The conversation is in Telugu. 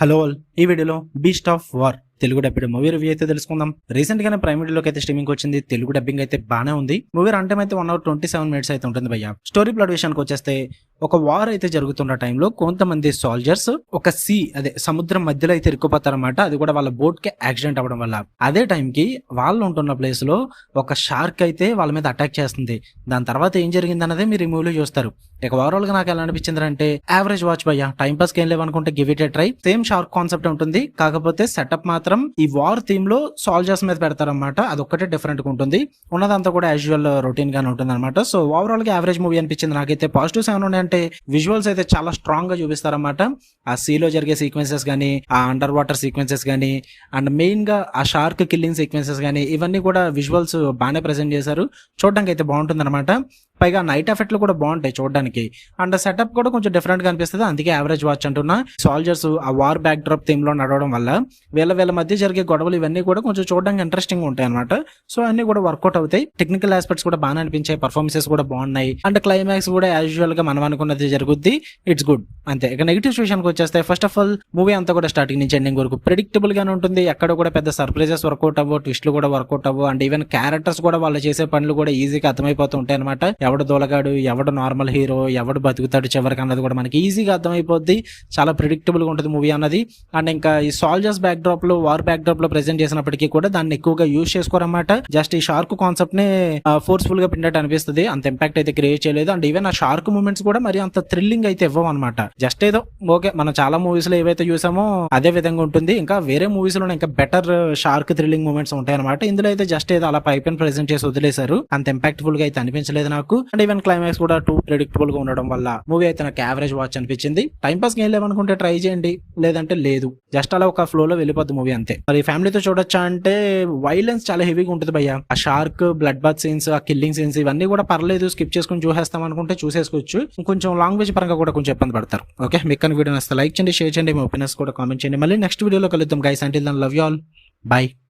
హలో ఆల్, ఈ వీడియోలో beast of war Telugu dubbing movie review అయితే తెలుసుకుందాం. రీసెంట్ గానే ప్రైమ్ వీడియోలోకి అయితే స్ట్రీమింగ్ వచ్చింది. తెలుగు డబ్బింగ్ అయితే బానే ఉంది. మూవీ రన్ టైం అయితే 1 hour 27 minutes అయితే ఉంటుంది భయ్య. స్టోరీ ప్లాట్ విషయానికి వచ్చేస్తే ఒక వార్ అయితే జరుగుతున్న టైంలో కొంతమంది సోల్జర్స్ ఒక సముద్రం మధ్యలో అయితే ఇరుక్కుపోతారన్నమాట. అది కూడా వాళ్ళ బోట్ కి యాక్సిడెంట్ అవ్వడం వల్ల. అదే టైంకి వాళ్ళు ఉంటున్న ప్లేస్ లో ఒక షార్క్ అయితే వాళ్ళ మీద అటాక్ చేస్తుంది. దాని తర్వాత ఏం జరిగింది అన్నదే మీరు ఈ మూవీలో చూస్తారు. ఇక ఓవరాల్ గా నాకు ఎలా అనిపించింది అంటే యావరేజ్ వాచ్ భయ్య. టైం పాస్ కి ఏం లేవనుకుంటే give it a try. Same shark concept ఉంటుంది, కాకపోతే సెటప్ మాత్రం ఈ వార్ థీమ్ లో సోల్జర్స్ మీద పెడతారన్నమాట. అదొక్కటే డిఫరెంట్ గా ఉంటుంది. ఉన్నదంతా కూడా యాజువల్ రొటీన్ గానే ఉంటుంది అనమాట. సో ఓవరాల్ గా యావరేజ్ మూవీ అనిపించింది నాకైతే. పాజిటివ్స్ ఏమైనా ఉన్నాయంటే విజువల్స్ అయితే చాలా స్ట్రాంగ్ గా చూపిస్తారన్నమాట. ఆ సీలో జరిగే సీక్వెన్సెస్ గానీ, ఆ అండర్ వాటర్ సీక్వెన్సెస్ గానీ, అండ్ మెయిన్ గా ఆ షార్క్ కిల్లింగ్ సీక్వెన్సెస్ గానీ, ఇవన్నీ కూడా విజువల్స్ బాగానే ప్రెజెంట్ చేశారు. చూడడానికి అయితే బాగుంటుంది అనమాట. పైగా నైట్ ఎఫెక్ట్లు కూడా బాగుంటాయి చూడడానికి. అండ్ సెటప్ కూడా కొంచెం డిఫరెంట్ గా అనిపిస్తుంది. అందుకే యావరేజ్ వాచ్ అంటున్నా. సోల్జర్స్ ఆ వార్ బ్యాక్ డ్రాప్ థీమ్ లో నడవడం వల్ల వీళ్ళ మధ్య జరిగే గొడవలు ఇవన్నీ కూడా కొంచెం చూడడానికి ఇంట్రెస్టింగ్ ఉంటాయి అనమాట. సో అన్ని కూడా వర్కౌట్ అవుతాయి. టెక్నికల్ ఆస్పెక్ట్స్ కూడా బాగా అనిపించాయి. పర్ఫార్మెన్సెస్ కూడా బాగున్నాయి. అండ్ క్లైమాక్స్ కూడా యాజువల్ గా మనం అనుకున్నది జరుగుద్ది. ఇట్స్ గుడ్ అంతే. ఇక నెగిటివ్స్ విషయానికి వచ్చేస్తే ఫస్ట్ ఆఫ్ ఆల్ మూవీ అంతా కూడా స్టార్టింగ్ నుంచి ఎండింగ్ వరకు ప్రెడిక్టబుల్ గానే ఉంటుంది. ఎక్కడ కూడా పెద్ద సర్ప్రైజెస్ వర్కౌట్ అవ్వవు, ట్విస్ట్లు కూడా వర్కౌట్ అవ్వవు. అండ్ ఈవెన్ క్యారెక్టర్స్ కూడా వాళ్ళు చేసే పనులు కూడా ఈజీగా అర్థమైపోతూ ఉంటాయి అనమాట. ఎవడు దొలగాడు, ఎవడు నార్మల్ హీరో, ఎవడు బతుకుతాడు చివరికి అన్నది కూడా మనకి ఈజీగా అర్థమైపోద్ది. చాలా ప్రిడిక్టబుల్ గా ఉంటుంది మూవీ అన్నది. అండ్ ఇంకా ఈ సోల్జర్స్ బ్యాక్ డ్రాప్ లో, వార్ బ్యాక్ డ్రాప్ లో ప్రెజెంట్ చేసినప్పటికీ కూడా దాన్ని ఎక్కువగా యూజ్ చేసుకోరన్నమాట. జస్ట్ ఈ షార్క్ కాన్సెప్ట్ ని ఫోర్స్ఫుల్ గా పిండట్ అనిపిస్తుంది. అంత ఇంపాక్ట్ అయితే క్రియేట్ చేయలేదు. అండ్ ఈవెన్ ఆ షార్క్ మూమెంట్స్ కూడా మరి అంత థ్రిల్లింగ్ అయితే ఇవ్వవు అనమాట. జస్ట్ ఏదో ఓకే, మనం చాలా మూవీస్ లో ఏవైతే చూసామో అదే విధంగా ఉంటుంది. ఇంకా వేరే మూవీస్ లో ఇంకా బెటర్ షార్క్ థ్రిల్లింగ్ మూమెంట్స్ ఉంటాయి అనమాట. ఇందులో అయితే జస్ట్ ఏదో అలా పైప్ ప్రెజెంట్ చేసి వదిలేశారు. అంత ఇంపాక్ట్ఫుల్ గా అయితే అనిపించలేదు నాకు. అండ్ ఈవెన్ క్లైమాక్స్ కూడా టూ ప్రెడిక్టబుల్ గా ఉండడం వల్ల మూవీ అయితే నాకు యావరేజ్ వాచ్ అనిపించింది. టైం పాస్ ఏం లేవనుకుంటే ట్రై చేయండి, లేదంటే లేదు. జస్ట్ అలా ఒక ఫ్లో లో వెళ్ళిపోద్ది మూవీ అంతే. మరి ఫ్యామిలీతో చూడొచ్చా అంటే వైలెన్స్ చాలా హెవీగా ఉంటుంది భయ్య. ఆ షార్క్ బ్లడ్ బాత్ సీన్స్, ఆ కిల్లింగ్ సీన్స్ ఇవన్నీ కూడా పర్లేదు, స్కిప్ చేసుకుని చూసేస్తాం అనుకుంటే చూసేసుకోవచ్చు. కొంచెం లాంగ్వేజ్ పరంగా కూడా కొంచెం ఇబ్బంది పడతారు. ఓకే, మీకు వీడియో నచ్చితే లైక్ చేయండి, షేర్ చేయండి, మీ ఒపీనియన్స్ కూడా కామెంట్ చేయండి. మళ్ళీ నెక్స్ట్ వీడియోలో కలుద్దాం guys. Until then love you all, by.